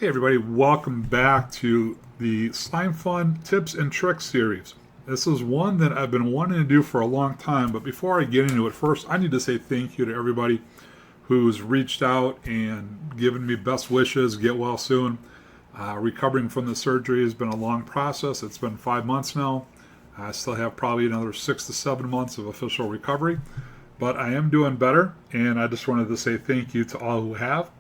Hey everybody, welcome back to the Slimefun Tips and Tricks series. This is one that I've been wanting to do for a long time, but before I get into it, first I need to say thank you to everybody who's reached out and given me best wishes, get well soon. Recovering from the surgery has been a long process. It's been 5 months now. I still have probably another 6 to 7 months of official recovery, but I am doing better, and I just wanted to say thank you to all who have.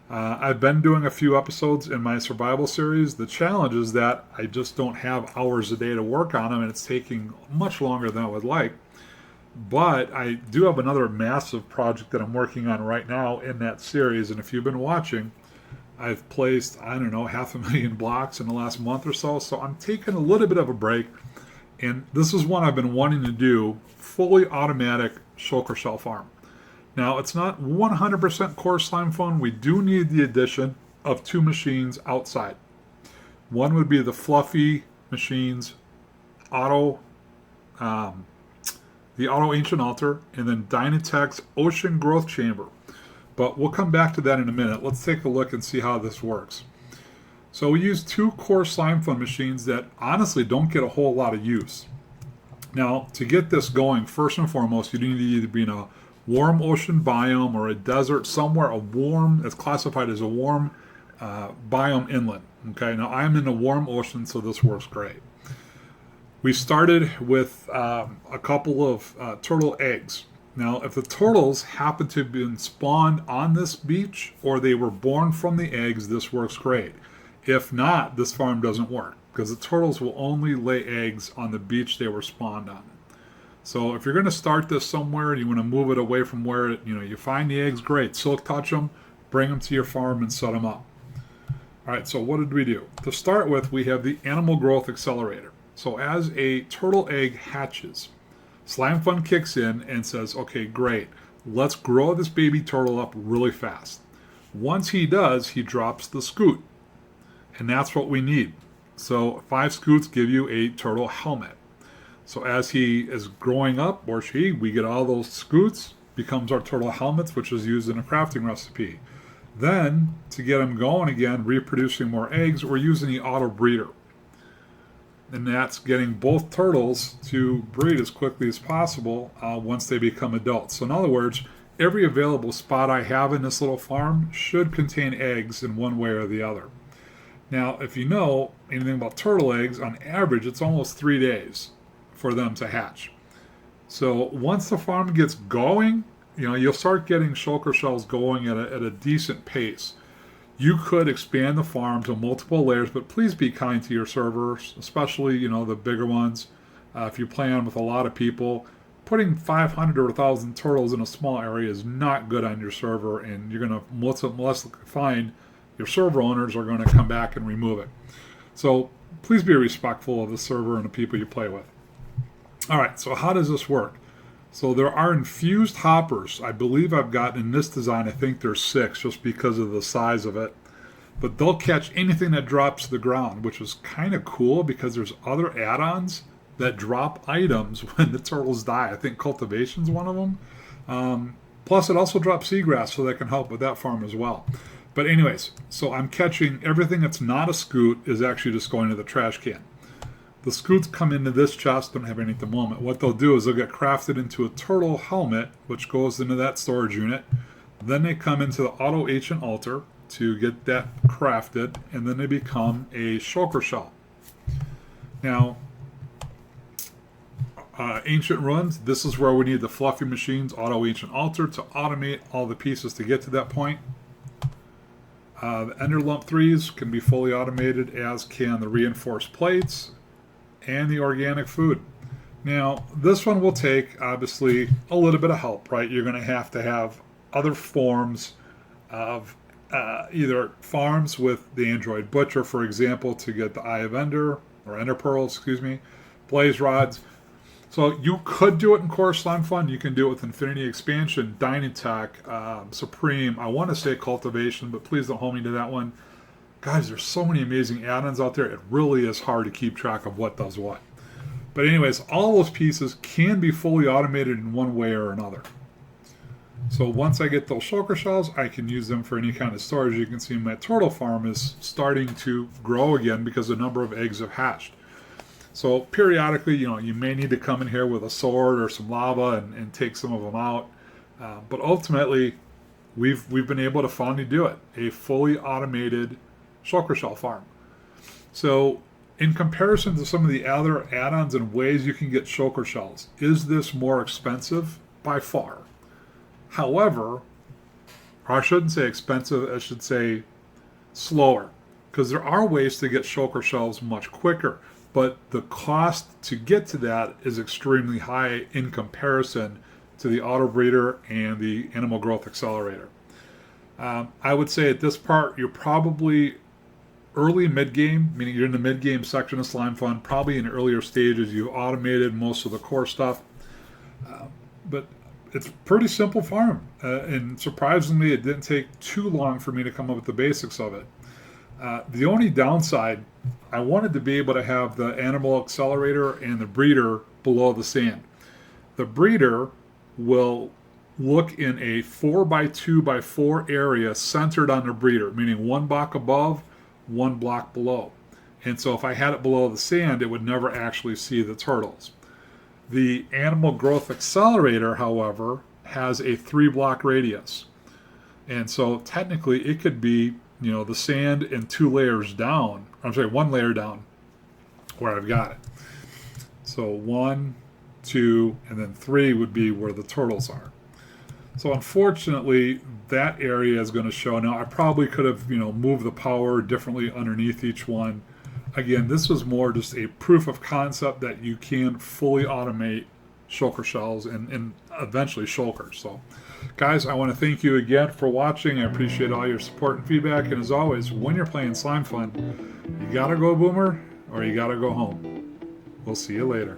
I've been doing a few episodes in my survival series. The challenge is that I just don't have hours a day to work on them, and it's taking much longer than I would like. But I do have another massive project that I'm working on right now in that series, and if you've been watching, I've placed, 500,000 blocks in the last month or so, so I'm taking a little bit of a break, and this is one I've been wanting to do, fully automatic Shulker shell farm. Now, it's not 100% core Slimefun. We do need the addition of two machines outside. One would be the Fluffy Machines Auto, the Auto Ancient Altar, and then Dynatech's Ocean Growth Chamber. But we'll come back to that in a minute. Let's take a look and see how this works. So we use two core Slimefun machines that honestly don't get a whole lot of use. Now, to get this going, first and foremost, you need to either be in a warm ocean biome or a desert somewhere, it's classified as a warm biome inland. Okay, now I'm in a warm ocean, so this works great. We started with a couple of turtle eggs. Now, if the turtles happen to have been spawned on this beach or they were born from the eggs, this works great. If not, this farm doesn't work because the turtles will only lay eggs on the beach they were spawned on. So if you're going to start this somewhere and you want to move it away from where you find the eggs, great. Silk touch them, bring them to your farm and set them up. All right, so what did we do? To start with, we have the Animal Growth Accelerator. So as a turtle egg hatches, Slimefun kicks in and says, okay, great, let's grow this baby turtle up really fast. Once he does, he drops the scoot, and that's what we need. So 5 scutes give you a turtle helmet. So as he is growing up, or she, we get all those scutes, becomes our turtle helmets, which is used in a crafting recipe. Then, to get them going again, reproducing more eggs, we're using the auto breeder. And that's getting both turtles to breed as quickly as possible once they become adults. So in other words, every available spot I have in this little farm should contain eggs in one way or the other. Now, if you know anything about turtle eggs, on average, it's almost 3 days for them to hatch. So once the farm gets going, you'll start getting shulker shells going at a decent pace. You could expand the farm to multiple layers, but please be kind to your servers, especially the bigger ones. If you play on with a lot of people, putting 500 or 1,000 turtles in a small area is not good on your server, and you're going to most likely find your server owners are going to come back and remove it. So please be respectful of the server and the people you play with. All right, so how does this work? So there are infused hoppers. I believe I've got in this design, I think there's 6 just because of the size of it. But they'll catch anything that drops to the ground, which is kind of cool because there's other add-ons that drop items when the turtles die. I think cultivation's one of them. Plus it also drops seagrass, so that can help with that farm as well. But anyways, so I'm catching everything that's not a scoot is actually just going to the trash can. The scutes come into this chest, don't have any at the moment. What they'll do is they'll get crafted into a turtle helmet, which goes into that storage unit. Then they come into the Auto Ancient Altar to get that crafted, and then they become a shulker shell. Now, Ancient Runs, this is where we need the Fluffy Machines Auto Ancient Altar to automate all the pieces to get to that point. The Ender Lump 3s can be fully automated, as can the Reinforced Plates and the organic food. Now, this one will take, obviously, a little bit of help, right? You're going to have other forms of either farms with the Android Butcher, for example, to get the Eye of Ender, or Ender Pearls, Blaze Rods. So you could do it in Core Slimefun. You can do it with Infinity Expansion, Dynatech, Supreme. I want to say Cultivation, but please don't hold me to that one. Guys, there's so many amazing add-ons out there. It really is hard to keep track of what does what. But anyways, all those pieces can be fully automated in one way or another. So once I get those shulker shells, I can use them for any kind of storage. You can see my turtle farm is starting to grow again because the number of eggs have hatched. So periodically, you may need to come in here with a sword or some lava and take some of them out. But ultimately, we've been able to finally do it. A fully automated shulker shell farm. So in comparison to some of the other add-ons and ways you can get shulker shells, is this more expensive? By far. However, or I shouldn't say expensive, I should say slower, because there are ways to get shulker shells much quicker, but the cost to get to that is extremely high in comparison to the auto breeder and the animal growth accelerator. I would say at this part, you're probably early mid-game, meaning you're in the mid-game section of Slimefun, probably in earlier stages. You've automated most of the core stuff, but it's a pretty simple farm, and surprisingly, it didn't take too long for me to come up with the basics of it. The only downside, I wanted to be able to have the animal accelerator and the breeder below the sand. The breeder will look in a 4x2x4 area centered on the breeder, meaning one block above, one block below. And so if I had it below the sand, it would never actually see the turtles. The animal growth accelerator, however, has a 3-block radius. And so technically it could be, the sand and 2 layers down. I'm sorry, 1 layer down where I've got it. So 1, 2, and then 3 would be where the turtles are. So unfortunately, that area is going to show. Now, I probably could have, moved the power differently underneath each one. Again, this was more just a proof of concept that you can fully automate shulker shells and eventually shulkers. So, guys, I want to thank you again for watching. I appreciate all your support and feedback. And as always, when you're playing Slimefun, you got to go boomer or you got to go home. We'll see you later.